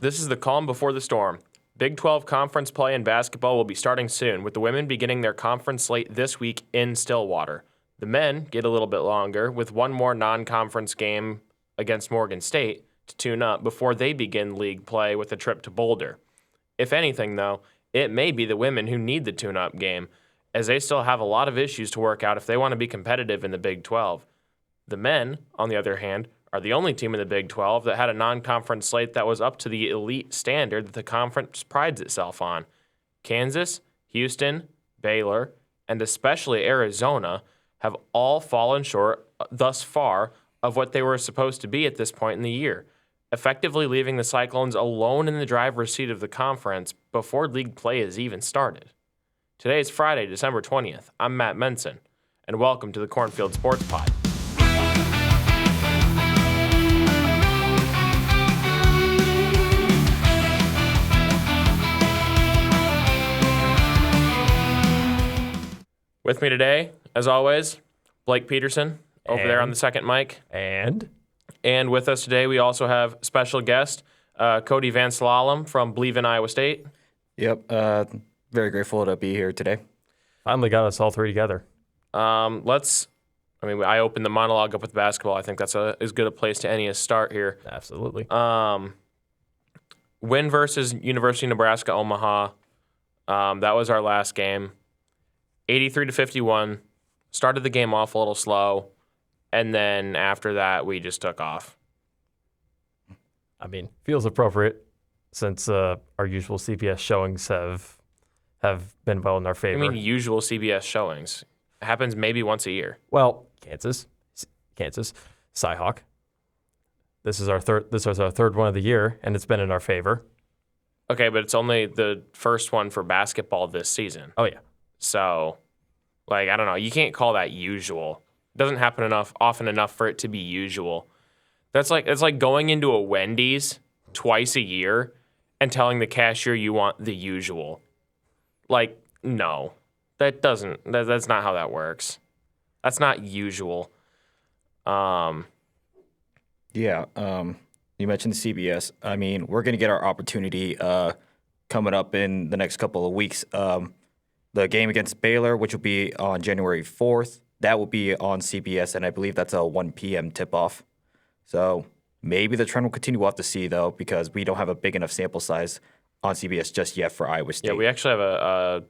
This is the calm before the storm. Big 12 conference play in basketball will be starting soon, with the women beginning their conference slate this week in Stillwater. The men get a little bit longer, with one more non-conference game against Morgan State to tune up before they begin league play with a trip to Boulder. If anything, though, it may be the women who need the tune-up game, as they still have a lot of issues to work out if they want to be competitive in the Big 12. The men, on the other hand, are the only team in the Big 12 that had a non-conference slate that was up to the elite standard that the conference prides itself on. Kansas, Houston, Baylor, and especially Arizona have all fallen short thus far of what they were supposed to be at this point in the year, effectively leaving the Cyclones alone in the driver's seat of the conference before league play has even started. Today is Friday, December 20th. I'm Matt Menson, and welcome to the Cornfield Sports Pod. With me today, as always, Blake Peterson over there on the second mic. And with us today, we also have special guest, Cody Van Slalom from Believe in Iowa State. Yep. Very grateful to be here today. finally got us all three together. I opened the monologue up with basketball. I think that's as good a place to any as start here. Absolutely. Win versus University of Nebraska Omaha. That was our last game. 83-51. Started the game off a little slow, and then after that, we just took off. I mean, feels appropriate since our usual CBS showings have been well in our favor. I mean, usual CBS showings. It happens maybe once a year. Well, Kansas, Cyhawk. This is our third one of the year, and it's been in our favor. Okay, but it's only the first one for basketball this season. Oh yeah. So, I don't know. You can't call that usual. It doesn't happen often enough for it to be usual. It's like going into a Wendy's twice a year and telling the cashier you want the usual. No. That's not how that works. That's not usual. You mentioned the CBS. I mean, we're going to get our opportunity coming up in the next couple of weeks. The game against Baylor, which will be on January 4th, that will be on CBS, and I believe that's a 1 p.m. tip-off. So maybe the trend will continue. We'll have to see, though, because we don't have a big enough sample size on CBS just yet for Iowa State. Yeah, we actually have a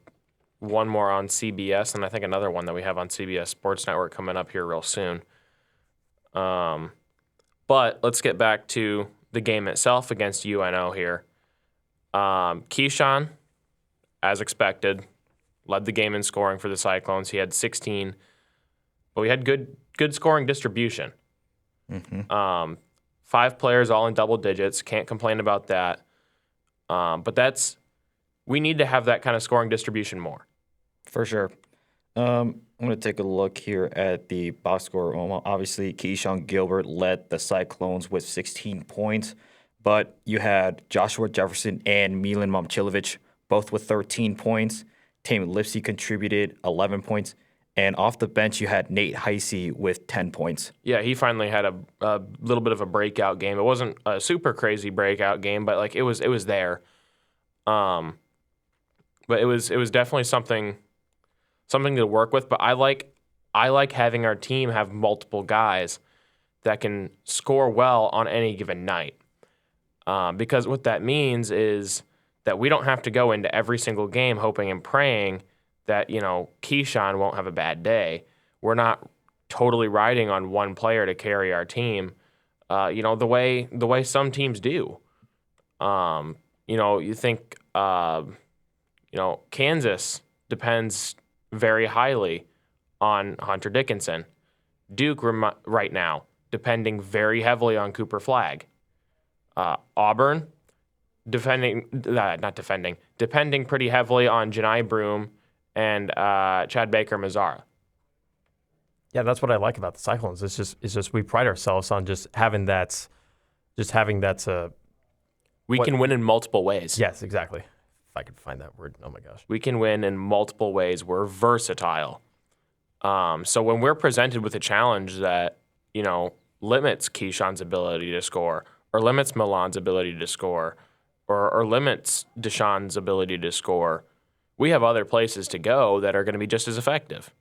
one more on CBS, and I think another one that we have on CBS Sports Network coming up here real soon. But let's get back to the game itself against UNO here. Keyshawn, as expected, led the game in scoring for the Cyclones. He had 16, but we had good scoring distribution. Mm-hmm. 5 players all in double digits. Can't complain about that. But we need to have that kind of scoring distribution more. For sure. I'm going to take a look here at the box score. Obviously, Keyshawn Gilbert led the Cyclones with 16 points, but you had Joshua Jefferson and Milan Momcilovic both with 13 points. Tame Lipsy contributed 11 points. And off the bench, you had Nate Heisey with 10 points. Yeah, he finally had a little bit of a breakout game. It wasn't a super crazy breakout game, but it was there. But it was definitely something to work with. But I like having our team have multiple guys that can score well on any given night. Because what that means is that we don't have to go into every single game hoping and praying that, Keyshawn won't have a bad day. We're not totally riding on one player to carry our team, the way some teams do. You think, Kansas depends very highly on Hunter Dickinson. Duke right now, depending very heavily on Cooper Flagg. Auburn, depending pretty heavily on Janai Broome and Chad Baker-Mazara. Yeah, that's what I like about the Cyclones. It's just we pride ourselves on just having that. We can win in multiple ways. Yes, exactly. If I could find that word, oh my gosh. We can win in multiple ways. We're versatile. So when we're presented with a challenge that limits Keyshawn's ability to score or limits Milan's ability to score, or limits Deshaun's ability to score, we have other places to go that are going to be just as effective.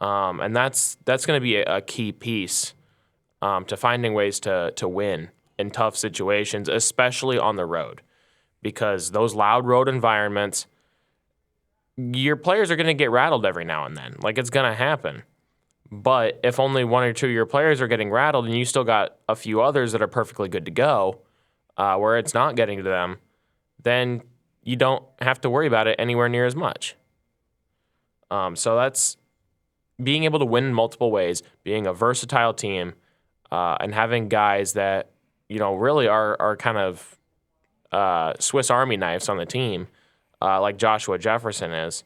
And that's going to be a key piece to finding ways to win in tough situations, especially on the road, because those loud road environments, your players are going to get rattled every now and then. Like, it's going to happen. But if only one or two of your players are getting rattled and you still got a few others that are perfectly good to go, where it's not getting to them, then you don't have to worry about it anywhere near as much. So that's being able to win in multiple ways, being a versatile team, and having guys that, really are kind of Swiss Army knives on the team, like Joshua Jefferson is.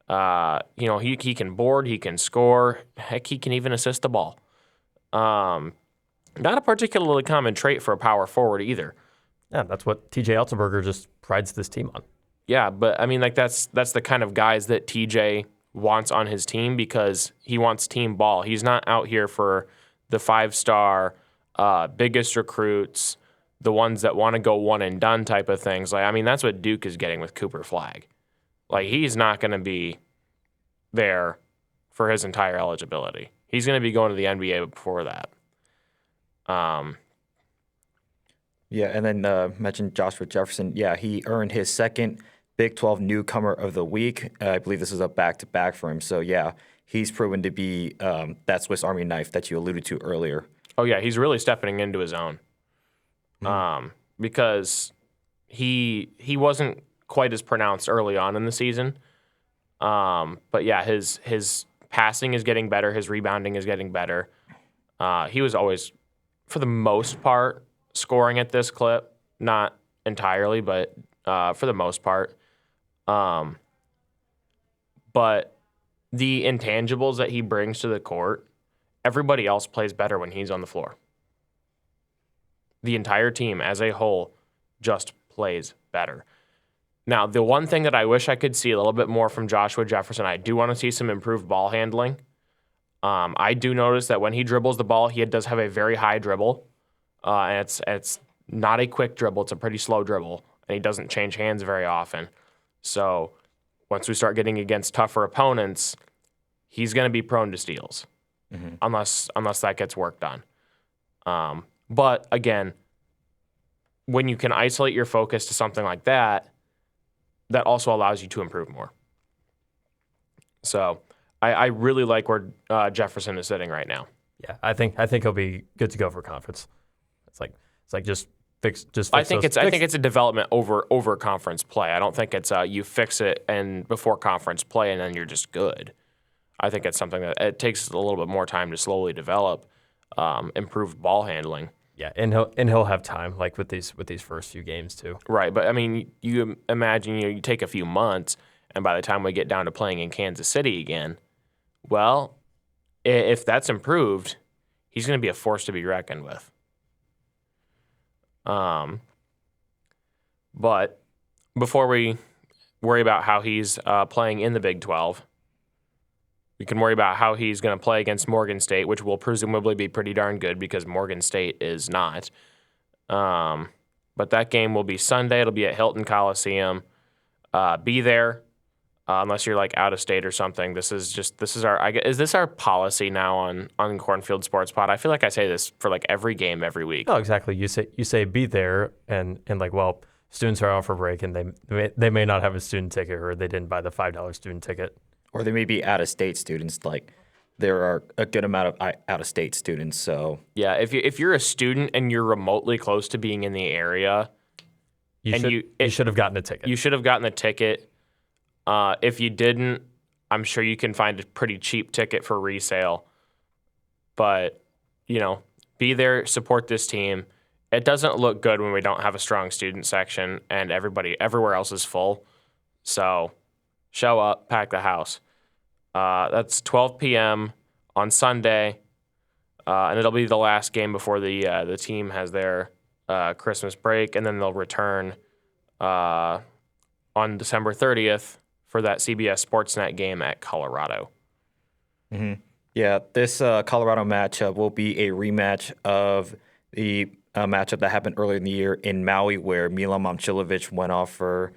He can board, he can score, heck, he can even assist the ball. Not a particularly common trait for a power forward either. Yeah, that's what TJ Altenberger just prides this team on. Yeah, but I mean, like that's the kind of guys that TJ wants on his team because he wants team ball. He's not out here for the 5-star, biggest recruits, the ones that want to go one and done type of things. Like, I mean, that's what Duke is getting with Cooper Flagg. Like, he's not going to be there for his entire eligibility. He's going to be going to the NBA before that. Yeah, and then mentioned Joshua Jefferson. Yeah, he earned his second Big 12 Newcomer of the Week. I believe this is a back-to-back for him. So, yeah, he's proven to be that Swiss Army knife that you alluded to earlier. Oh, yeah, he's really stepping into his own. Because he wasn't quite as pronounced early on in the season. But, yeah, his passing is getting better. His rebounding is getting better. He was always, for the most part, scoring at this clip. Not entirely, but for the most part. But the intangibles that he brings to the court, everybody else plays better when he's on the floor. The entire team as a whole just plays better. Now, the one thing that I wish I could see a little bit more from Joshua Jefferson, I do want to see some improved ball handling. I do notice that when he dribbles the ball, he does have a very high dribble. And it's not a quick dribble. It's a pretty slow dribble. And he doesn't change hands very often. So once we start getting against tougher opponents, he's going to be prone to steals. Unless that gets worked on. But again, when you can isolate your focus to something like that, that also allows you to improve more. So I really like where Jefferson is sitting right now. Yeah, I think he'll be good to go for conference. It's like just fix. I think it's a development over conference play. I don't think it's you fix it and before conference play and then you're just good. I think it's something that it takes a little bit more time to slowly develop, improved ball handling. Yeah, and he'll have time, like with these first few games too. Right, but I mean, you imagine you take a few months, and by the time we get down to playing in Kansas City again, well, if that's improved, he's going to be a force to be reckoned with. But before we worry about how he's playing in the Big 12, we can worry about how he's going to play against Morgan State, which will presumably be pretty darn good because Morgan State is not. But that game will be Sunday. It'll be at Hilton Coliseum. Be there unless you're like out of state or something. Is this our policy now on Cornfield Sports Pod? I feel like I say this for like every game every week. No, exactly. You say be there and like, well, students are out for break and they may not have a student ticket or they didn't buy the $5 student ticket. Or they may be out-of-state students. Like, there are a good amount of out-of-state students. So yeah, if you're a student and you're remotely close to being in the area, you should have gotten a ticket. You should have gotten a ticket. If you didn't, I'm sure you can find a pretty cheap ticket for resale. But be there, support this team. It doesn't look good when we don't have a strong student section and everywhere else is full. So show up, pack the house. That's 12 p.m. on Sunday, and it'll be the last game before the team has their Christmas break, and then they'll return on December 30th for that CBS Sportsnet game at Colorado. Yeah, this Colorado matchup will be a rematch of the matchup that happened earlier in the year in Maui where Milan Momcilovic went off for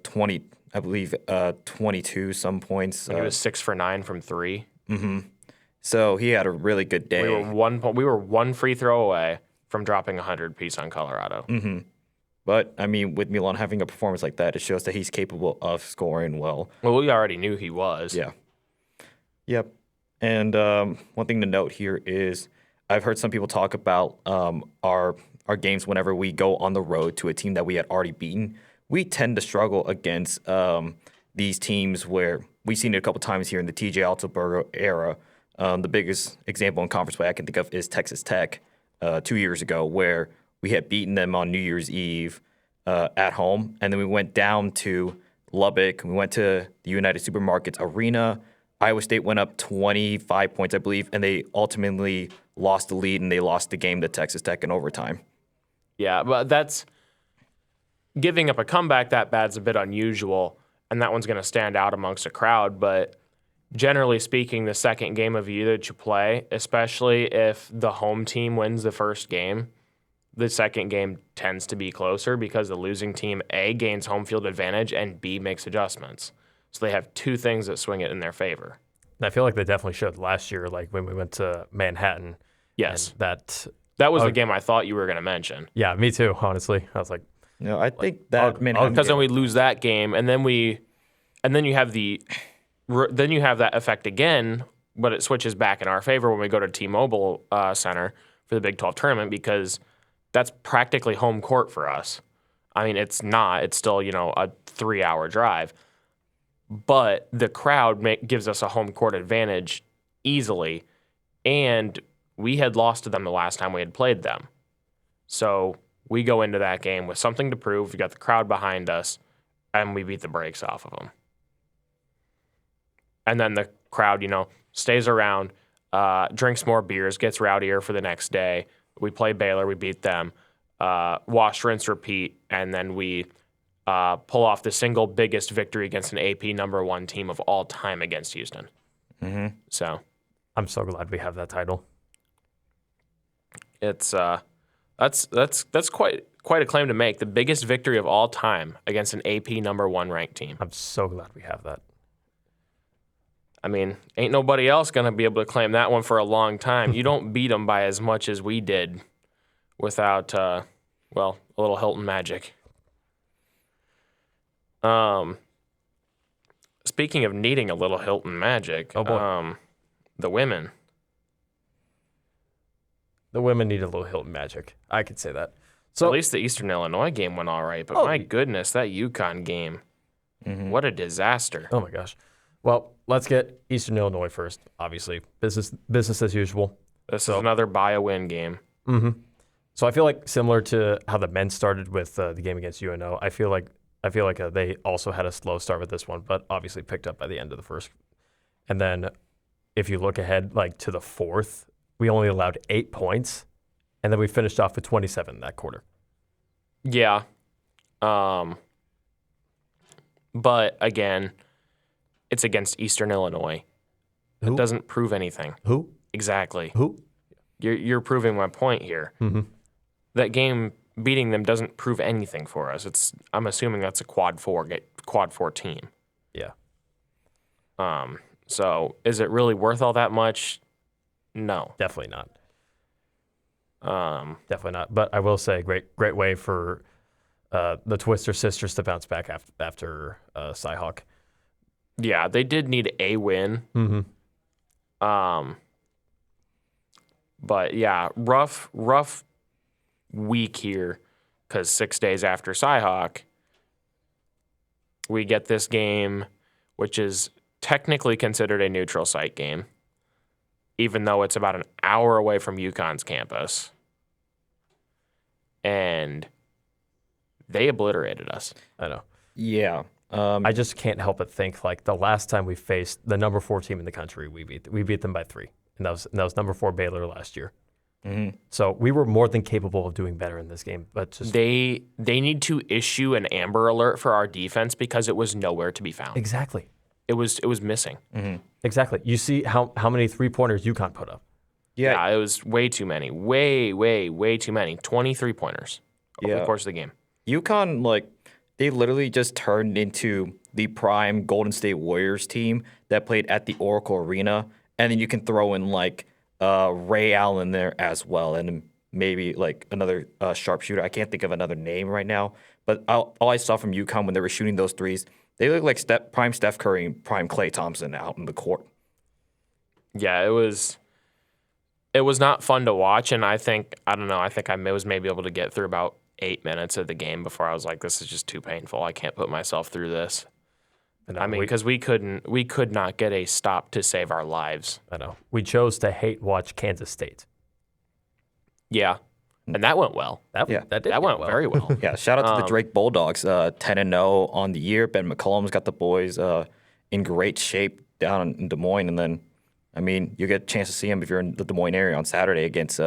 20, I believe, 22 some points. He was 6 for 9 from 3. So he had a really good day. We were one free throw away from dropping 100 piece on Colorado. But, I mean, with Milan having a performance like that, it shows that he's capable of scoring well. Well, we already knew he was. Yeah. Yep. And one thing to note here is I've heard some people talk about our games whenever we go on the road to a team that we had already beaten. We tend to struggle against these teams where we've seen it a couple times here in the TJ Altenberger era. The biggest example in conference play I can think of is Texas Tech 2 years ago, where we had beaten them on New Year's Eve at home, and then we went down to Lubbock. We went to the United Supermarkets Arena. Iowa State went up 25 points, I believe, and they ultimately lost the lead, and they lost the game to Texas Tech in overtime. Yeah, but that's giving up a comeback that bad's a bit unusual, and that one's going to stand out amongst a crowd. But generally speaking, the second game of year that you play, especially if the home team wins the first game, the second game tends to be closer because the losing team, A, gains home field advantage, and B, makes adjustments. So they have two things that swing it in their favor. And I feel like they definitely showed last year, like when we went to Manhattan. Yes. That was the game I thought you were going to mention. Yeah, me too, honestly. I was like, No, I think that Manhattan because then we lose that game, and then you have that effect again, but it switches back in our favor when we go to T-Mobile Center for the Big 12 tournament because that's practically home court for us. I mean, it's not. It's still, a 3-hour drive. But the crowd gives us a home court advantage easily, and we had lost to them the last time we had played them. So we go into that game with something to prove. We got the crowd behind us, and we beat the brakes off of them. And then the crowd, stays around, drinks more beers, gets rowdier for the next day. We play Baylor, we beat them, wash, rinse, repeat, and then we pull off the single biggest victory against an AP number 1 team of all time against Houston. So I'm so glad we have that title. It's that's quite a claim to make. The biggest victory of all time against an AP number 1 ranked team. I'm so glad we have that. I mean, ain't nobody else going to be able to claim that one for a long time. You don't beat them by as much as we did without, a little Hilton magic. Speaking of needing a little Hilton magic, oh boy. The women. The women need a little Hilton magic. I could say that. So at least the Eastern Illinois game went all right, but my goodness, that UConn game, what a disaster. Oh my gosh. Well, let's get Eastern Illinois first. Obviously, business as usual. This is another buy-a-win game. So I feel like similar to how the men started with the game against UNO, I feel like they also had a slow start with this one, but obviously picked up by the end of the first. And then if you look ahead to the fourth, we only allowed 8 points, and then we finished off with 27 that quarter. Yeah. But again, it's against Eastern Illinois. Who? It doesn't prove anything. Who? Exactly. Who? You're proving my point here. That game beating them doesn't prove anything for us. I'm assuming that's a quad 4 team. Yeah. So is it really worth all that much? No. Definitely not. Definitely not. But I will say, great way for the Twister sisters to bounce back after Cyhawk. Yeah, they did need a win. But yeah, rough week here because 6 days after Cyhawk, we get this game, which is technically considered a neutral site game, even though it's about an hour away from UConn's campus. And they obliterated us. I know. Yeah. I just can't help but think the last time we faced the number 4 team in the country, we beat them by 3, and that was number 4 Baylor last year. So we were more than capable of doing better in this game, but just they need to issue an Amber Alert for our defense because it was nowhere to be found. Exactly. It was missing. Exactly. You see how many 3-pointers UConn put up. Yeah, it was way too many. Way too many. 23 pointers over the course of the game. UConn, like, they literally just turned into the prime Golden State Warriors team that played at the Oracle Arena. And then you can throw in, like, Ray Allen there as well. And maybe, like, another sharpshooter. I can't think of another name right now. But all I saw from UConn when they were shooting those threes, they look like prime Steph Curry and prime Klay Thompson out in the court. Yeah, it was not fun to watch, and I think I was maybe able to get through about 8 minutes of the game before I was like, this is just too painful. I can't put myself through this. Because we could not get a stop to save our lives. I know. We chose to hate watch Kansas State. Yeah. And that went well. That went very well. Yeah, shout out to the Drake Bulldogs, 10-0 on the year. Ben McCollum's got the boys in great shape down in Des Moines, and then, I mean, you get a chance to see them if you're in the Des Moines area on Saturday against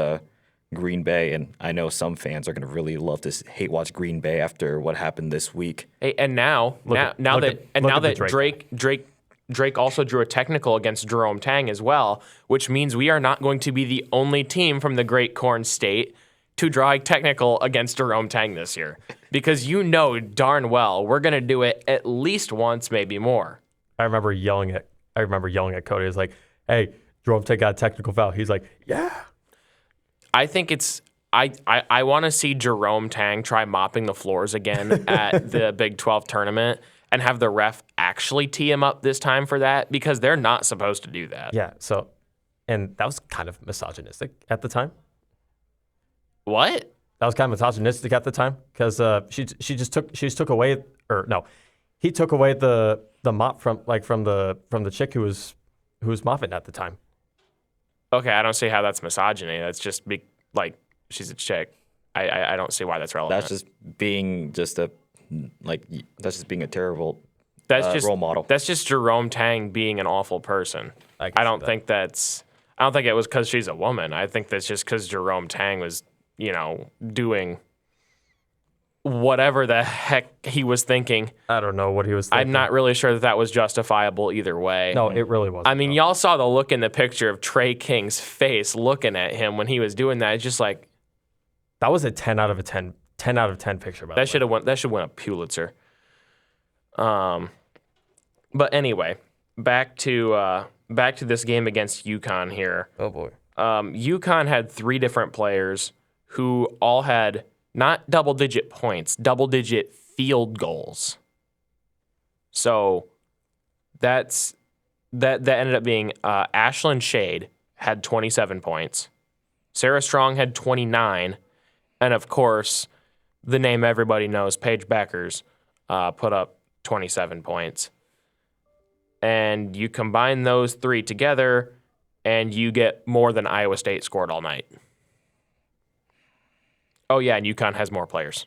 Green Bay, and I know some fans are going to really love to hate watch Green Bay after what happened this week. Hey, and now that Drake also drew a technical against Jerome Tang as well, which means we are not going to be the only team from the Great Corn State to draw a technical against Jerome Tang this year, because you know darn well we're going to do it at least once, maybe more. I remember yelling at Cody. It's like, hey, Jerome Tang got a technical foul. He's like, yeah. I think I want to see Jerome Tang try mopping the floors again at the Big 12 tournament and have the ref actually tee him up this time for that, because they're not supposed to do that. Yeah. So, and that was kind of misogynistic at the time. What? That was kind of misogynistic at the time, because he took away the mop from the chick who was mopping at the time. Okay, I don't see how that's misogyny. That's just she's a chick. I don't see why that's relevant. That's just being being a terrible role model. That's just Jerome Tang being an awful person. I don't think it was because she's a woman. I think that's just because Jerome Tang was, doing whatever the heck he was thinking. I don't know what he was thinking. I'm not really sure that was justifiable either way. No, it really wasn't. I mean, y'all saw the look in the picture of Trey King's face looking at him when he was doing that. It's just like, that was a 10 out of 10 picture. By that should have won a Pulitzer. But anyway, back to this game against UConn here. Oh boy. UConn had 3 different players who all had not double-digit points, double-digit field goals. So that ended up being Ashlyn Shade had 27 points, Sarah Strong had 29, and of course, the name everybody knows, Paige Beckers, put up 27 points. And you combine those 3 together, and you get more than Iowa State scored all night. Oh, yeah, and UConn has more players.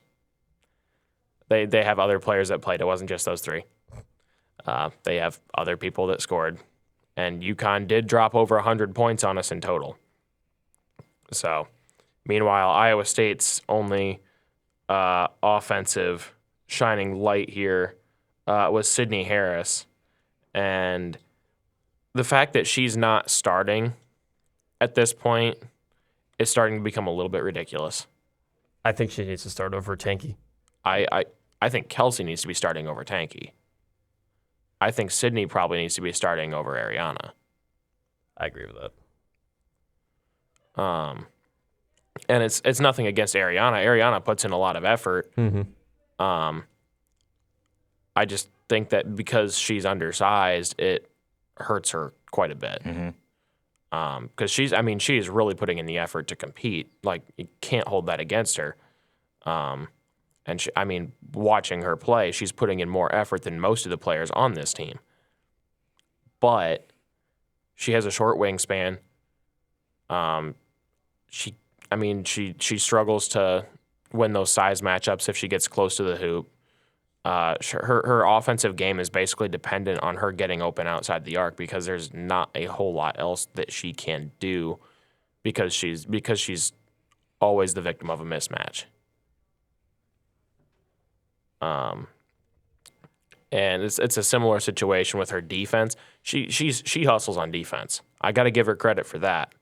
They have other players that played. It wasn't just those 3. They have other people that scored. And UConn did drop over 100 points on us in total. So, meanwhile, Iowa State's only offensive shining light here was Sydney Harris. And the fact that she's not starting at this point is starting to become a little bit ridiculous. I think she needs to start over Tanky. I think Kelsey needs to be starting over Tanky. I think Sydney probably needs to be starting over Ariana. I agree with that. And it's nothing against Ariana. Ariana puts in a lot of effort. Mm-hmm. I just think that because she's undersized, it hurts her quite a bit. Mm-hmm. Because she is really putting in the effort to compete. Like, you can't hold that against her. And watching her play, she's putting in more effort than most of the players on this team. But she has a short wingspan. She struggles to win those size matchups if she gets close to the hoop. Her offensive game is basically dependent on her getting open outside the arc, because there's not a whole lot else that she can do, because she's always the victim of a mismatch. And it's a similar situation with her defense. She hustles on defense. I got to give her credit for that.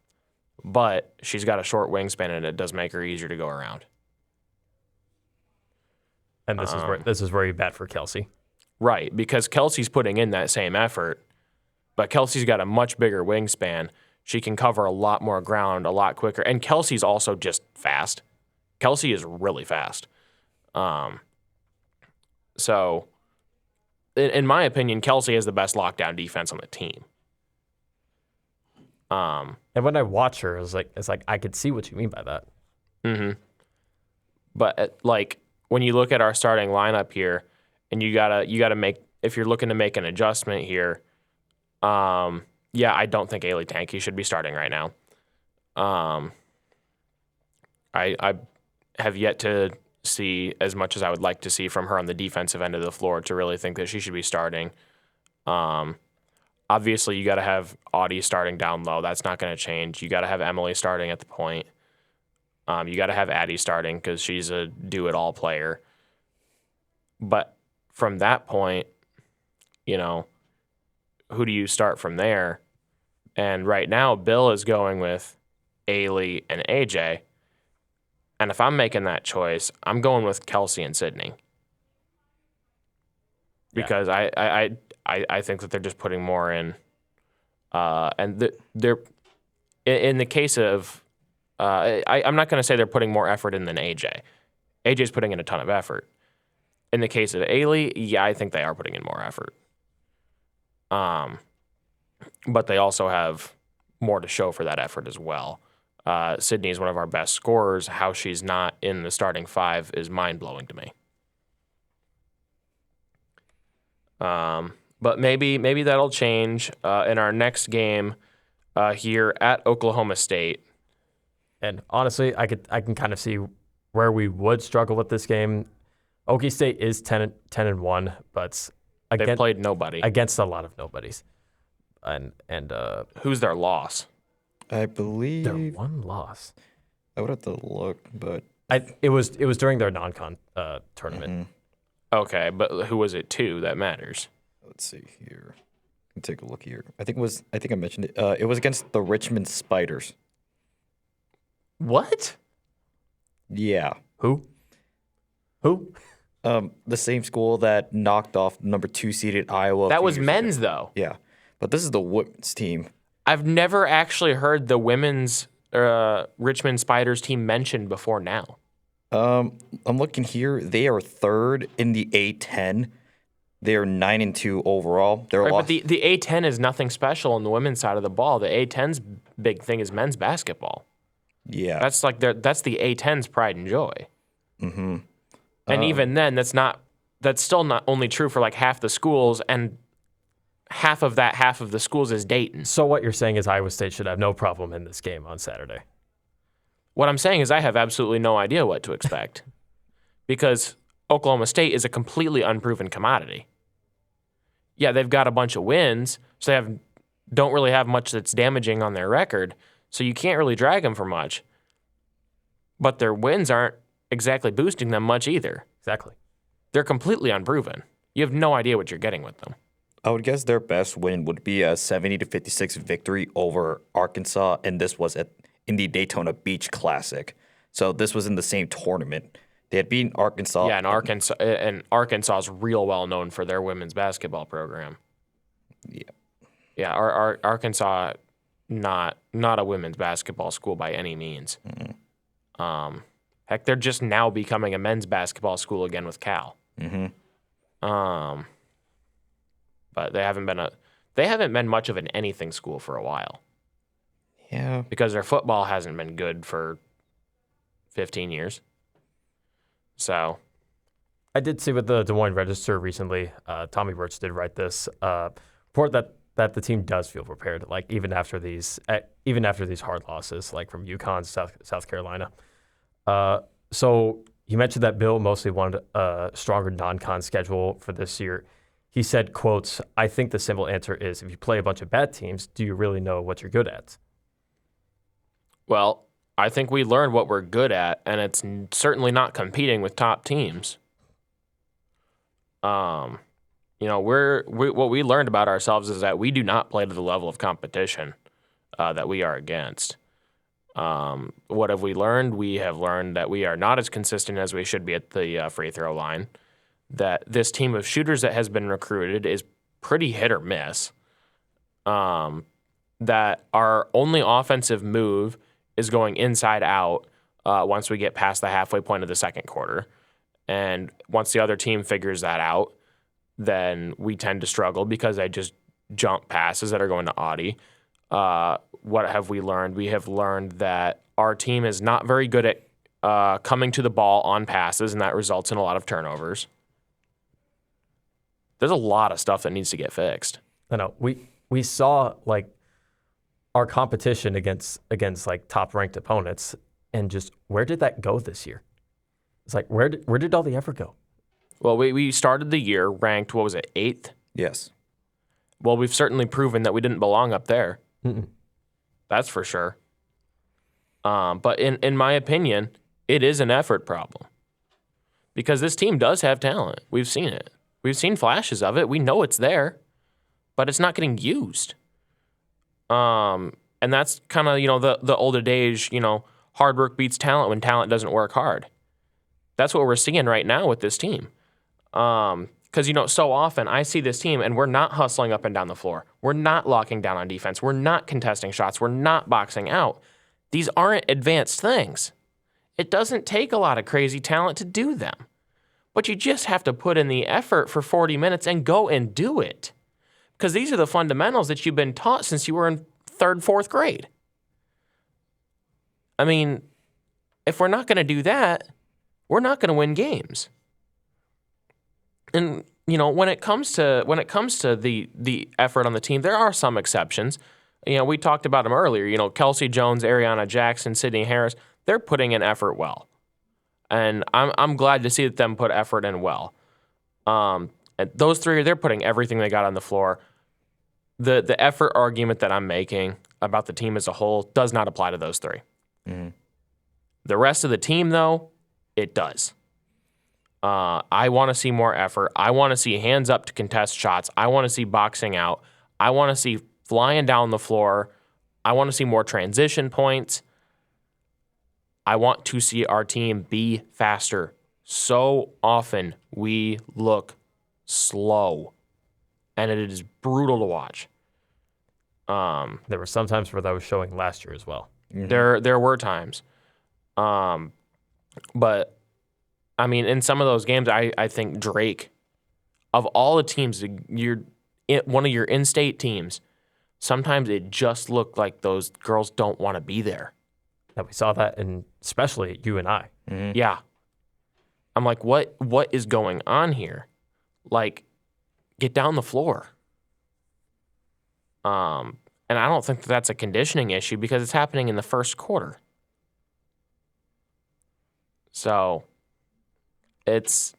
but she's got a short wingspan, and it does make her easier to go around. And this is very bad for Kelsey. Right, because Kelsey's putting in that same effort, but Kelsey's got a much bigger wingspan. She can cover a lot more ground a lot quicker. And Kelsey's also just fast. Kelsey is really fast. So, in my opinion, Kelsey has the best lockdown defense on the team. And when I watch her, it's like I could see what you mean by that. Mm-hmm. But when you look at our starting lineup here, and you gotta make, if you're looking to make an adjustment here, I don't think Ailey Tanky should be starting right now. I have yet to see as much as I would like to see from her on the defensive end of the floor to really think that she should be starting. Obviously, you got to have Audie starting down low. That's not going to change. You got to have Emily starting at the point. You got to have Addie starting because she's a do-it-all player. But from that point, who do you start from there? And right now, Bill is going with Ailey and AJ. And if I'm making that choice, I'm going with Kelsey and Sydney. Because I think that they're just putting more in. And they're in the case of, I'm not going to say they're putting more effort in than AJ. AJ's putting in a ton of effort. In the case of Ailey, I think they are putting in more effort. But they also have more to show for that effort as well. Sydney is one of our best scorers. How she's not in the starting five is mind-blowing to me. But maybe that'll change in our next game here at Oklahoma State. And honestly, I can kind of see where we would struggle with this game. Okie State is 10-1, but they've played nobody against a lot of nobodies. And who's their loss? I believe their one loss. I would have to look, but it was during their non-con tournament. Mm-hmm. Okay, but who was it to? That matters. Let's see here. Let me take a look here. I think I mentioned it. It was against the Richmond Spiders. What? Yeah. Who? The same school that knocked off number 2 seeded Iowa. That was men's though. Yeah, but this is the women's team. I've never actually heard the women's Richmond Spiders team mentioned before now. I'm looking here. They are third in the A10. They are 9-2 overall. But the A10 is nothing special on the women's side of the ball. The A10's big thing is men's basketball. Yeah, that's the A10's pride and joy. Mm-hmm. And even then, that's still not only true for like half the schools, and half of the schools is Dayton. So what you're saying is Iowa State should have no problem in this game on Saturday. What I'm saying is I have absolutely no idea what to expect because Oklahoma State is a completely unproven commodity. Yeah, they've got a bunch of wins, so they don't really have much that's damaging on their record, so you can't really drag them for much. But their wins aren't exactly boosting them much either. Exactly. They're completely unproven. You have no idea what you're getting with them. I would guess their best win would be a 70-56 victory over Arkansas, and this was in the Daytona Beach Classic. So this was in the same tournament. They had beaten Arkansas. Yeah, and Arkansas is real well known for their women's basketball program. Yeah. Yeah, our Arkansas not a women's basketball school by any means. Mm-hmm. Heck, they're just now becoming a men's basketball school again with Cal. Mm-hmm. But they haven't been much of an anything school for a while. Yeah. Because their football hasn't been good for 15 years. So I did see with the Des Moines Register recently, Tommy Birch did write this report that the team does feel prepared, like even after these hard losses, like from UConn, South Carolina. So he mentioned that Bill mostly wanted a stronger non-con schedule for this year. He said, quotes, "I think the simple answer is if you play a bunch of bad teams, do you really know what you're good at?" Well, I think we learned what we're good at, and it's certainly not competing with top teams. What we learned about ourselves is that we do not play to the level of competition that we are against. What have we learned? We have learned that we are not as consistent as we should be at the free throw line, that this team of shooters that has been recruited is pretty hit or miss, that our only offensive move is going inside out once we get past the halfway point of the second quarter. And once the other team figures that out, then we tend to struggle because they just jump passes that are going to Audi. What have we learned? We have learned that our team is not very good at coming to the ball on passes, and that results in a lot of turnovers. There's a lot of stuff that needs to get fixed. I know. We saw like our competition against like top ranked opponents, and just where did that go this year? It's like where did all the effort go? Well, we started the year ranked, what was it, 8th? Yes. Well, we've certainly proven that we didn't belong up there. Mm-mm. That's for sure. But in my opinion, it is an effort problem. Because this team does have talent. We've seen it. We've seen flashes of it. We know it's there. But it's not getting used. And that's kind of, the old adage, hard work beats talent when talent doesn't work hard. That's what we're seeing right now with this team. Because, so often I see this team and we're not hustling up and down the floor. We're not locking down on defense. We're not contesting shots. We're not boxing out. These aren't advanced things. It doesn't take a lot of crazy talent to do them. But you just have to put in the effort for 40 minutes and go and do it. Because these are the fundamentals that you've been taught since you were in 3rd, 4th grade. I mean, if we're not going to do that, we're not going to win games. And when it comes to the effort on the team, there are some exceptions. We talked about them earlier. Kelsey Jones, Ariana Jackson, Sydney Harris, they're putting in effort well, and I'm glad to see that them put effort in well. And those three, they're putting everything they got on the floor. The effort argument that I'm making about the team as a whole does not apply to those three. Mm-hmm. The rest of the team, though, it does. I want to see more effort. I want to see hands up to contest shots. I want to see boxing out. I want to see flying down the floor. I want to see more transition points. I want to see our team be faster. So often we look slow, and it is brutal to watch. There were some times where that was showing last year as well. Mm-hmm. There were times. But I mean, in some of those games, I think Drake, of all the teams, one of your in-state teams, sometimes it just looked like those girls don't want to be there. Yeah, we saw that, and especially you and I. Mm-hmm. Yeah. I'm like, what is going on here? Like, get down the floor. And I don't think that's a conditioning issue because it's happening in the first quarter. So it's,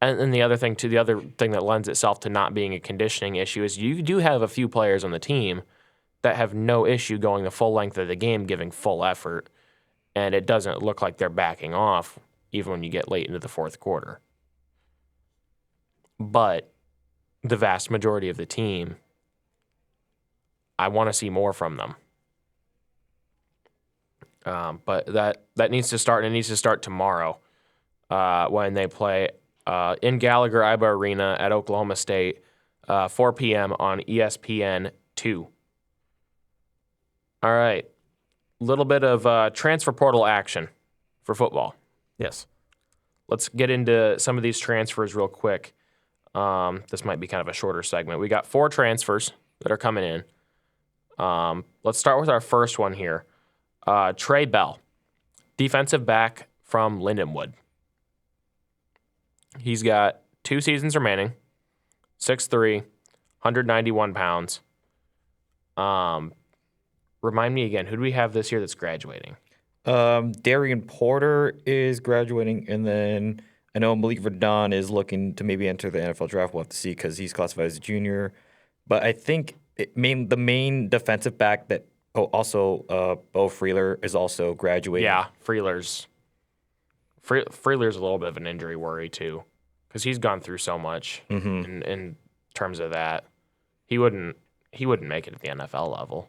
and the other thing too, the other thing that lends itself to not being a conditioning issue is you do have a few players on the team that have no issue going the full length of the game, giving full effort, and it doesn't look like they're backing off even when you get late into the fourth quarter. But the vast majority of the team, I want to see more from them. But that needs to start, and it needs to start tomorrow when they play in Gallagher-Iba Arena at Oklahoma State, 4 p.m. on ESPN2. All right. A little bit of transfer portal action for football. Yes. Let's get into some of these transfers real quick. This might be kind of a shorter segment. We got 4 transfers that are coming in. Let's start with our first one here. Trey Bell, defensive back from Lindenwood. He's got 2 seasons remaining, 6'3", 191 pounds. Remind me again, who do we have this year that's graduating? Darien Porter is graduating, and then I know Malik Verdon is looking to maybe enter the NFL draft. We'll have to see because he's classified as a junior. But I think the main defensive back that also Bo Freeler is also graduating. Yeah, Freeler's a little bit of an injury worry too, because he's gone through so much in terms of that. He wouldn't make it at the NFL level.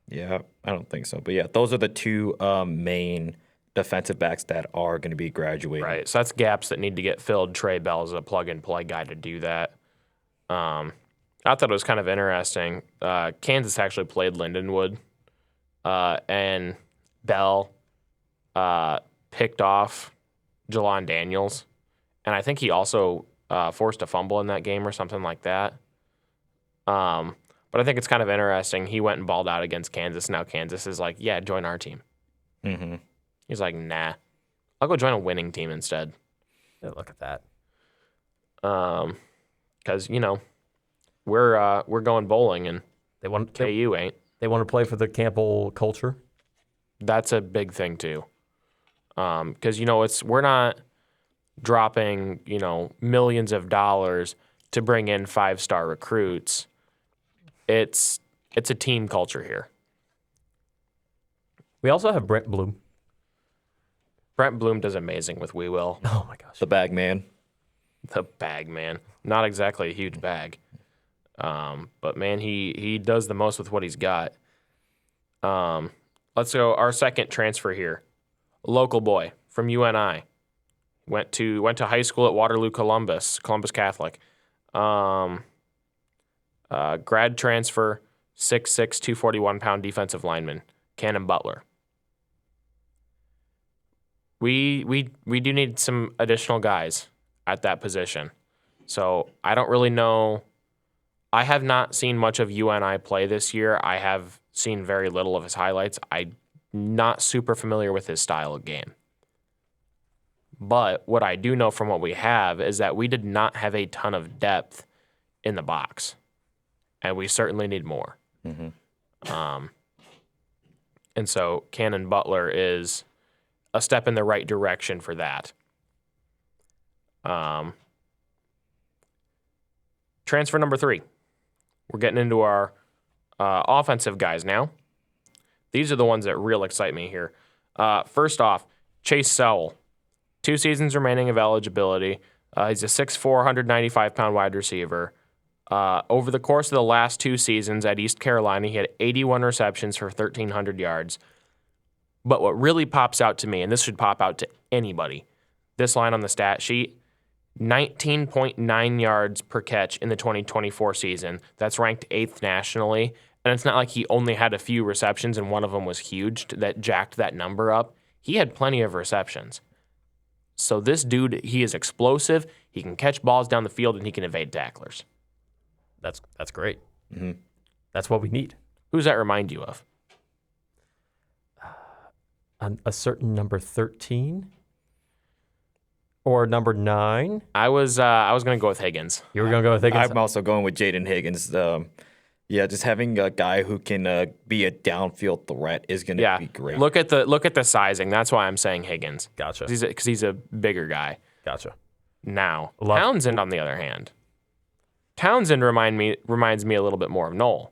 Yeah, I don't think so. But yeah, those are the two main defensive backs that are going to be graduating. Right. So that's gaps that need to get filled. Trey Bell is a plug-and-play guy to do that. I thought it was kind of interesting. Kansas actually played Lindenwood, and Bell picked off Jelon Daniels, and I think he also forced a fumble in that game or something like that. But I think it's kind of interesting. He went and balled out against Kansas. Now Kansas is like, yeah, join our team. Mm-hmm. He's like, nah, I'll go join a winning team instead. Yeah, look at that. Because we're going bowling and They want KU ain't. they want to play for the Campbell culture. That's a big thing too. Because we're not dropping millions of dollars to bring in 5-star recruits. It's a team culture here. We also have Brent Bloom. Brent Bloom does amazing with We Will. Oh my gosh. The bag man. The bag man. Not exactly a huge bag. But man, he does the most with what he's got. Let's go. Our second transfer here. Local boy from UNI. Went to high school at Waterloo Columbus Catholic. Grad transfer, 6'6", 241-pound defensive lineman, Cannon Butler. We do need some additional guys at that position. So I don't really know. I have not seen much of UNI play this year. I have seen very little of his highlights. I'm not super familiar with his style of game. But what I do know from what we have is that we did not have a ton of depth in the box. And we certainly need more. Mm-hmm. And so Cannon Butler is a step in the right direction for that. Transfer number 3. We're getting into our offensive guys now. These are the ones that real excite me here. First off, Chase Sowell. 2 seasons remaining of eligibility. He's a 6'4", 195-pound wide receiver. Over the course of the last 2 seasons at East Carolina, he had 81 receptions for 1,300 yards. But what really pops out to me, and this should pop out to anybody, this line on the stat sheet, 19.9 yards per catch in the 2024 season. That's ranked 8th nationally. And it's not like he only had a few receptions and one of them was huge that jacked that number up. He had plenty of receptions. So this dude, he is explosive. He can catch balls down the field and he can evade tacklers. That's great. Mm-hmm. That's what we need. Who does that remind you of? A certain number 13 or number 9. I was going to go with Higgins. You were going to go with Higgins? I'm also going with Jayden Higgins. Just having a guy who can be a downfield threat is going to be great. Look at the sizing. That's why I'm saying Higgins. Gotcha. Because he's a bigger guy. Gotcha. Now, Townsend, on the other hand, reminds me a little bit more of Noel.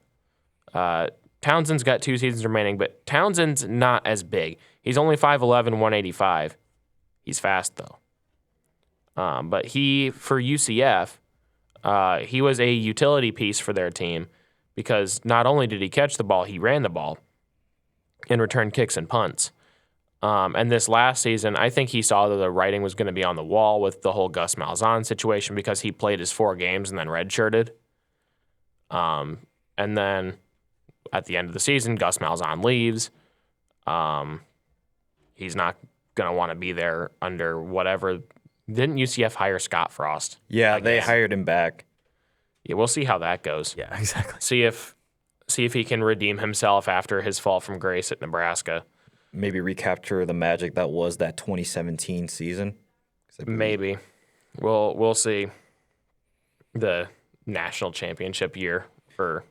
Townsend's got 2 seasons remaining, but Townsend's not as big. He's only 5'11", 185. He's fast, though. But for UCF, he was a utility piece for their team because not only did he catch the ball, he ran the ball and returned kicks and punts. And this last season, I think he saw that the writing was going to be on the wall with the whole Gus Malzahn situation because he played his 4 games and then redshirted. And then at the end of the season, Gus Malzahn leaves. He's not going to want to be there under whatever. Didn't UCF hire Scott Frost? Yeah, they hired him back. Yeah, we'll see how that goes. Yeah, exactly. See if he can redeem himself after his fall from grace at Nebraska. Maybe recapture the magic that was that 2017 season. Maybe. We'll see. The national championship year for.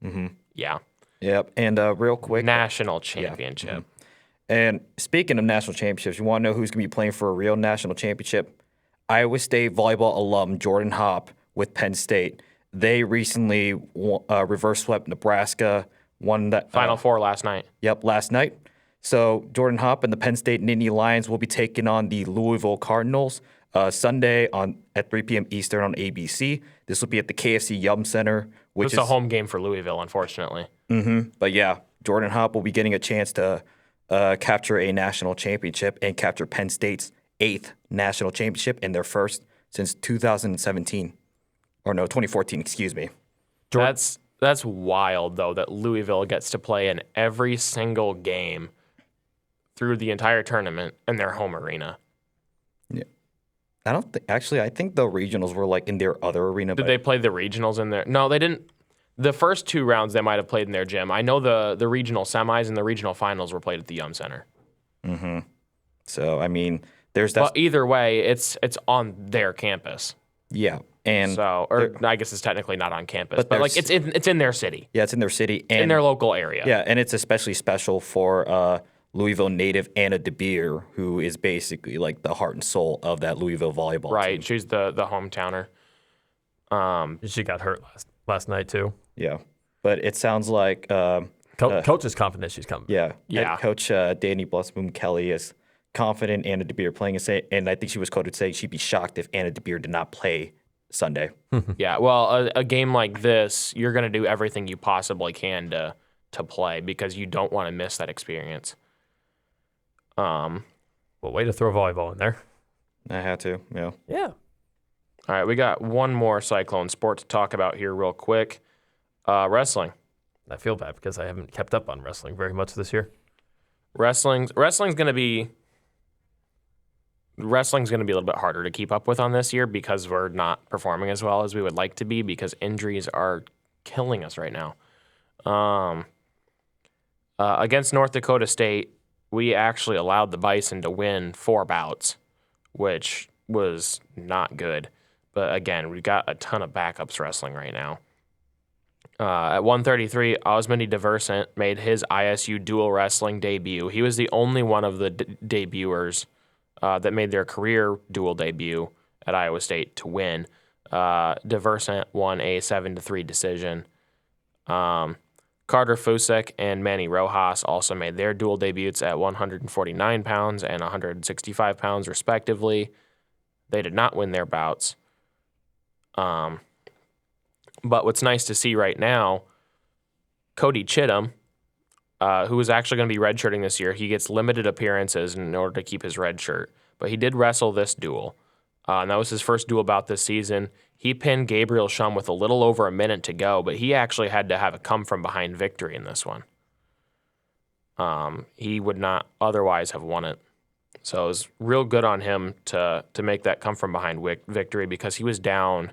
Mm-hmm. Yeah. Yep. And real quick, national championship. Yeah. Mm-hmm. And speaking of national championships, you want to know who's going to be playing for a real national championship? Iowa State volleyball alum Jordan Hopp with Penn State. They recently reverse swept Nebraska, won that Final Four last night. Yep, last night. So Jordan Hopp and the Penn State Nittany Lions will be taking on the Louisville Cardinals Sunday at 3 p.m. Eastern on ABC. This will be at the KFC Yum Center, which is a home game for Louisville, unfortunately. Mm-hmm. But yeah, Jordan Hop will be getting a chance to capture a national championship and capture Penn State's 8th national championship and their first since 2017. Or no, 2014, excuse me. That's wild, though, that Louisville gets to play in every single game through the entire tournament in their home arena. Yeah. I think the regionals were like in their other arena. Did they play the regionals in there? No, they didn't. The first 2 rounds they might have played in their gym. I know the regional semis and the regional finals were played at the Yum Center. Mm-hmm. So, I mean, there's that. But either way, it's on their campus. Yeah. And so, or I guess it's technically not on campus, but like it's in their city. Yeah, it's in their city. And in their local area. Yeah, and it's especially special for Louisville native Anna DeBeer, who is basically like the heart and soul of that Louisville volleyball team. Right, she's the hometowner. She got hurt last night too. Yeah, but it sounds like Coach is confident she's coming. Yeah. Yeah. Coach Danny Blusboom Kelly is confident Anna DeBeer playing, and I think she was quoted saying she'd be shocked if Anna DeBeer did not play Sunday. Yeah, well, a game like this, you're going to do everything you possibly can to play because you don't want to miss that experience. Well, way to throw volleyball in there. I had to, yeah. Yeah. All right, we got one more Cyclone sport to talk about here real quick. Wrestling. I feel bad because I haven't kept up on wrestling very much this year. Wrestling's going to be a little bit harder to keep up with on this year because we're not performing as well as we would like to be because injuries are killing us right now. Against North Dakota State, we actually allowed the Bison to win 4 bouts, which was not good. But again, we've got a ton of backups wrestling right now. At 133, Osmani Diversant made his ISU dual wrestling debut. He was the only one of the debuters that made their career dual debut at Iowa State to win. Diversant won a 7-3 decision. Carter Fusek and Manny Rojas also made their dual debuts at 149 pounds and 165 pounds, respectively. They did not win their bouts. But what's nice to see right now, Cody Chittum, who is actually going to be redshirting this year, he gets limited appearances in order to keep his red shirt. But he did wrestle this duel. And that was his first duel bout this season. He pinned Gabriel Shum with a little over a minute to go, but he actually had to have a come-from-behind victory in this one. He would not otherwise have won it. So it was real good on him to make that come-from-behind victory because he was down,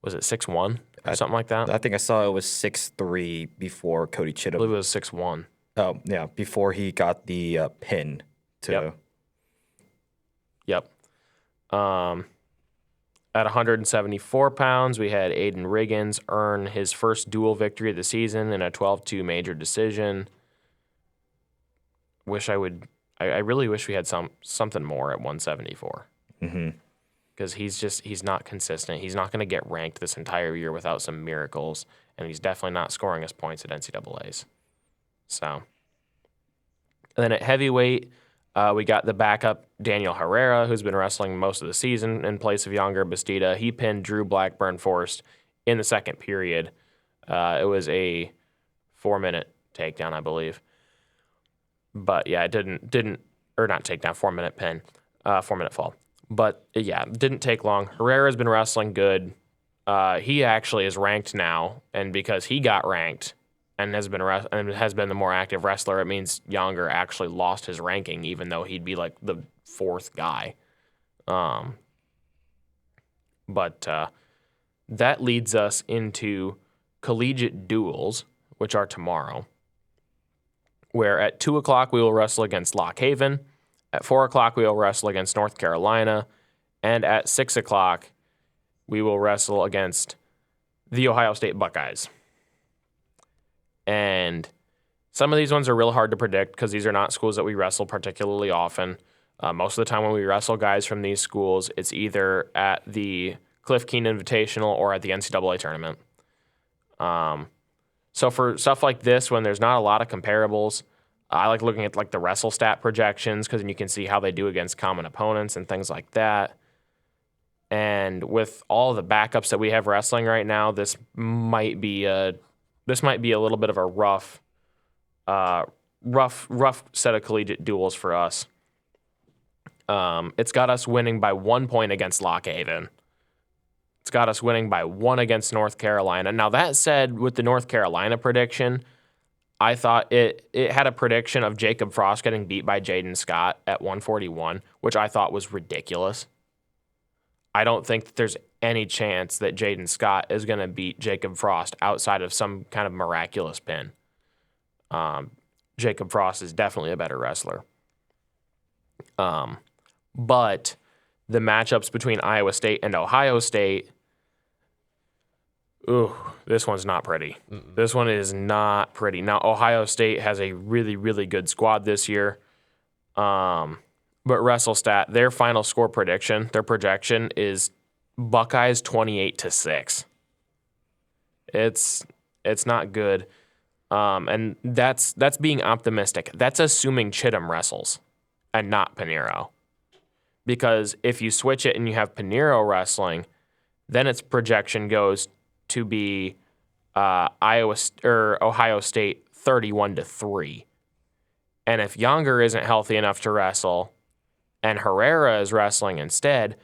was it 6-1 or something like that? I think I saw it was 6-3 before Cody Chittum. I believe it was 6-1. Oh, yeah, before he got the pin. Yep. At 174 pounds, we had Aiden Riggins earn his first dual victory of the season in a 12-2 major decision. I really wish we had something more at 174. Mm-hmm. Because he's not consistent. He's not going to get ranked this entire year without some miracles, and he's definitely not scoring us points at NCAAs. So, and then at heavyweight, we got the backup Daniel Herrera, who's been wrestling most of the season in place of Younger Bastida. He pinned Drew Blackburn-Forrest in the second period. It was a 4-minute takedown, I believe. But yeah, it didn't not takedown, 4-minute pin, 4-minute fall. But yeah, it didn't take long. Herrera's been wrestling good. He actually is ranked now, and because he got ranked and has been the more active wrestler, it means Younger actually lost his ranking, even though he'd be like the 4th guy. But that leads us into collegiate duels, which are tomorrow, where at 2 o'clock we will wrestle against Lock Haven. At 4 o'clock, we will wrestle against North Carolina. And at 6 o'clock, we will wrestle against the Ohio State Buckeyes. And some of these ones are real hard to predict because these are not schools that we wrestle particularly often. Most of the time when we wrestle guys from these schools, it's either at the Cliff Keen Invitational or at the NCAA tournament. So for stuff like this, when there's not a lot of comparables, I like looking at like the wrestle stat projections because then you can see how they do against common opponents and things like that. And with all the backups that we have wrestling right now, this might be a little bit of a rough rough set of collegiate duels for us. It's got us winning by 1 point against Lock Haven. It's got us winning by 1 against North Carolina. Now, that said, with the North Carolina prediction, I thought it had a prediction of Jacob Frost getting beat by Jaden Scott at 141, which I thought was ridiculous. I don't think that there's any chance that Jaden Scott is going to beat Jacob Frost outside of some kind of miraculous pin. Jacob Frost is definitely a better wrestler. But the matchups between Iowa State and Ohio State, this one's not pretty. Mm-mm. This one is not pretty. Now, Ohio State has a really, really good squad this year. But WrestleStat, their final score prediction, their projection is Buckeyes 28-6. It's not good. And that's being optimistic. That's assuming Chittum wrestles and not Pinheiro. Because if you switch it and you have Pinheiro wrestling, then its projection goes to be Ohio State 31-3. And if Younger isn't healthy enough to wrestle and Herrera is wrestling instead,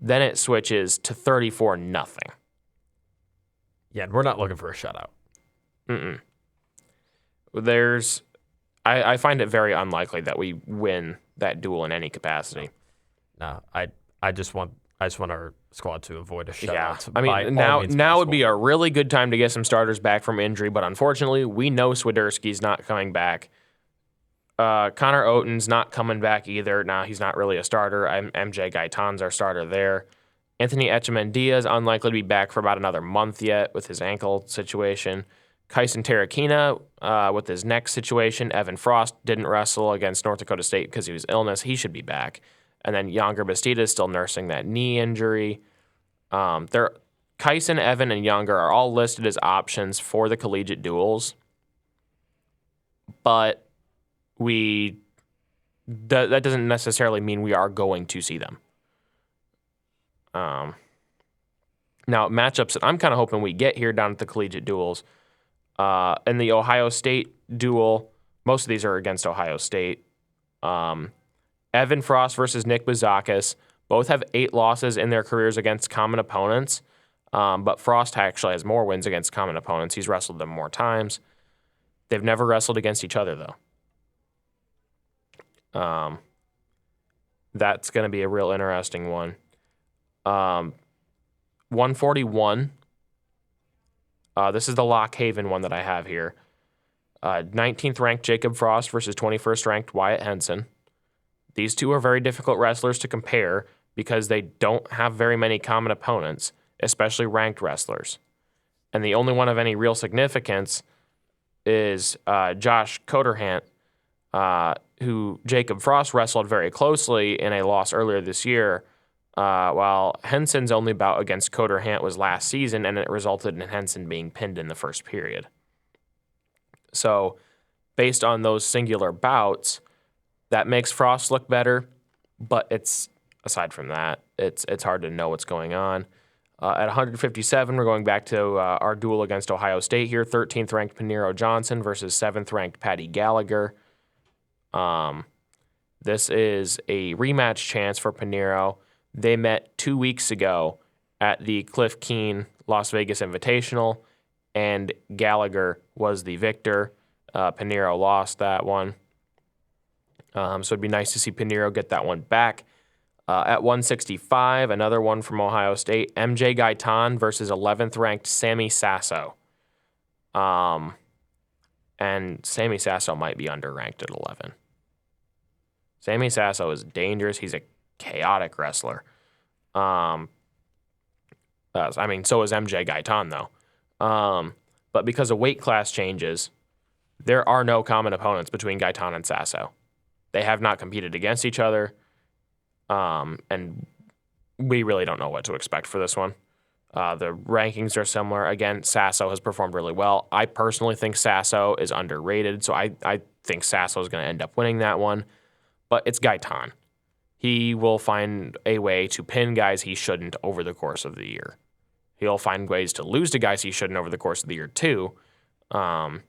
then it switches to 34-0. Yeah, and we're not looking for a shutout. I find it very unlikely that we win that duel in any capacity. No, I just want our squad to avoid a shutout. Yeah, I mean now would be a really good time to get some starters back from injury, but unfortunately we know Swiderski's not coming back. Connor Oten's not coming back either. Now he's not really a starter. MJ Gaitan's our starter there. Anthony Echemendia is unlikely to be back for about another month yet with his ankle situation. Kyson Terrakina with his neck situation. Evan Frost didn't wrestle against North Dakota State because he was illness. He should be back. And then Younger Bastida is still nursing that knee injury. Kyson, Evan, and Younger are all listed as options for the collegiate duels. But that doesn't necessarily mean we are going to see them. Now, matchups that I'm kind of hoping we get here down at the collegiate duels. In the Ohio State duel, most of these are against Ohio State. Evan Frost versus Nick Bouzakis. Both have 8 losses in their careers against common opponents, but Frost actually has more wins against common opponents. He's wrestled them more times. They've never wrestled against each other, though. That's going to be a real interesting one. 141. This is the Lock Haven one that I have here. 19th ranked Jacob Frost versus 21st ranked Wyatt Henson. These two are very difficult wrestlers to compare because they don't have very many common opponents, especially ranked wrestlers. And the only one of any real significance is Josh Coderhant, who Jacob Frost wrestled very closely in a loss earlier this year, while Henson's only bout against Coderhant was last season, and it resulted in Henson being pinned in the first period. So, based on those singular bouts, that makes Frost look better, but aside from that, it's hard to know what's going on. At 157, we're going back to our duel against Ohio State here. 13th ranked Pinheiro Johnson versus 7th ranked Patty Gallagher. This is a rematch chance for Pinheiro. They met 2 weeks ago at the Cliff Keen Las Vegas Invitational, and Gallagher was the victor. Pinheiro lost that one. So it'd be nice to see Pinheiro get that one back. At 165, another one from Ohio State, MJ Gaitan versus 11th ranked Sammy Sasso. And Sammy Sasso might be underranked at 11. Sammy Sasso is dangerous. He's a chaotic wrestler. So is MJ Gaitan, though. But because of weight class changes, there are no common opponents between Gaitan and Sasso. They have not competed against each other, and we really don't know what to expect for this one. The rankings are similar. Again, Sasso has performed really well. I personally think Sasso is underrated, so I think Sasso is going to end up winning that one. But it's Gaitan. He will find a way to pin guys he shouldn't over the course of the year. He'll find ways to lose to guys he shouldn't over the course of the year, too. But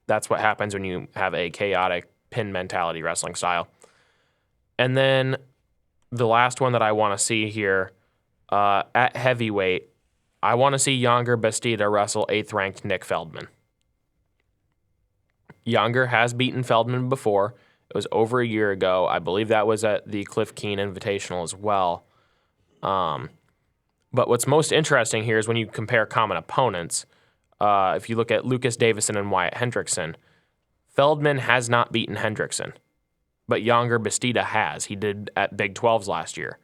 That's what happens when you have a chaotic pin mentality wrestling style. And then the last one that I want to see here, at heavyweight, I want to see Yonger Bastida wrestle 8th-ranked Nick Feldman. Yonger has beaten Feldman before. It was over a year ago. I believe that was at the Cliff Keen Invitational as well. But what's most interesting here is when you compare common opponents. If you look at Lucas Davison and Wyatt Hendrickson, Feldman has not beaten Hendrickson, but Yonger Bastida has. He did at Big 12s last year.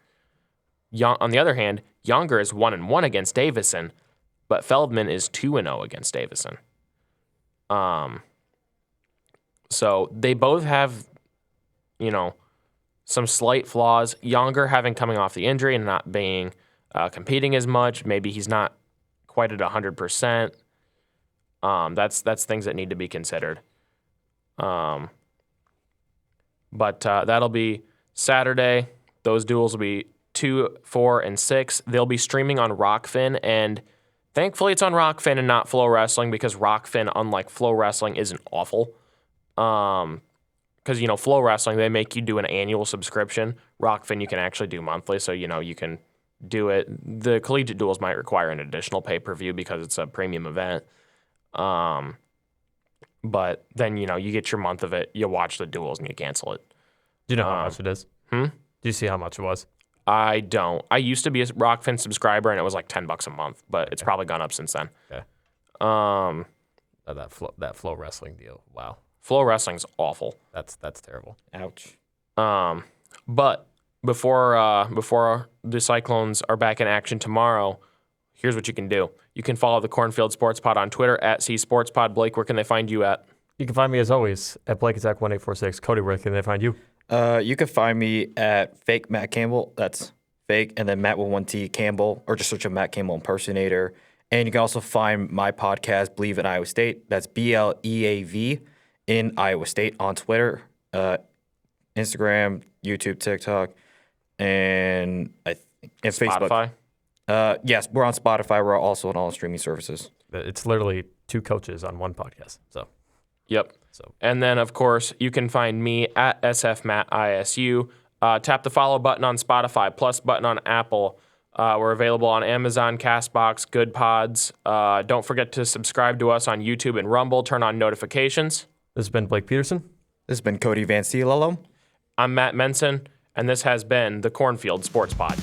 On the other hand, Yonger is 1-1 against Davison, but Feldman is 2-0 against Davison. So they both have, some slight flaws. Yonger having coming off the injury and not being competing as much. Maybe he's not quite at 100%. That's things that need to be considered. But that'll be Saturday. Those duels will be 2, 4, and 6. They'll be streaming on Rockfin, and thankfully it's on Rockfin and not Flow Wrestling, because Rockfin, unlike Flow Wrestling, isn't awful. Because, Flow Wrestling, they make you do an annual subscription. Rockfin, you can actually do monthly, so, you can do it. The collegiate duels might require an additional pay-per-view because it's a premium event. But then, you get your month of it, you watch the duels, and you cancel it. Do you know how much it is? Do you see how much it was? I don't. I used to be a Rockfin subscriber, and it was like $10 a month, but it's probably gone up since then. Okay. That Flow Wrestling deal. Wow. Flow Wrestling's awful. That's terrible. Ouch. But before the Cyclones are back in action tomorrow, here's what you can do. You can follow the Cornfield Sports Pod on Twitter at @CSportsPod. Blake, where can they find you at? You can find me, as always, at BlakeAttack1846. Cody, where can they find you? You can find me at fake Matt Campbell. That's fake, and then Matt with 1T Campbell, or just search a Matt Campbell impersonator. And you can also find my podcast, Believe in Iowa State. That's BLEAV in Iowa State on Twitter, Instagram, YouTube, TikTok, and Facebook. Spotify? Yes, we're on Spotify. We're also on all streaming services. It's literally 2 coaches on one podcast. So, yep. And then, of course, you can find me at SFMattISU. Tap the follow button on Spotify, plus button on Apple. We're available on Amazon, CastBox, Good Pods. Don't forget to subscribe to us on YouTube and Rumble. Turn on notifications. This has been Blake Peterson. This has been Cody Van Ciello. I'm Matt Menson, and this has been the Cornfield Sports Pod.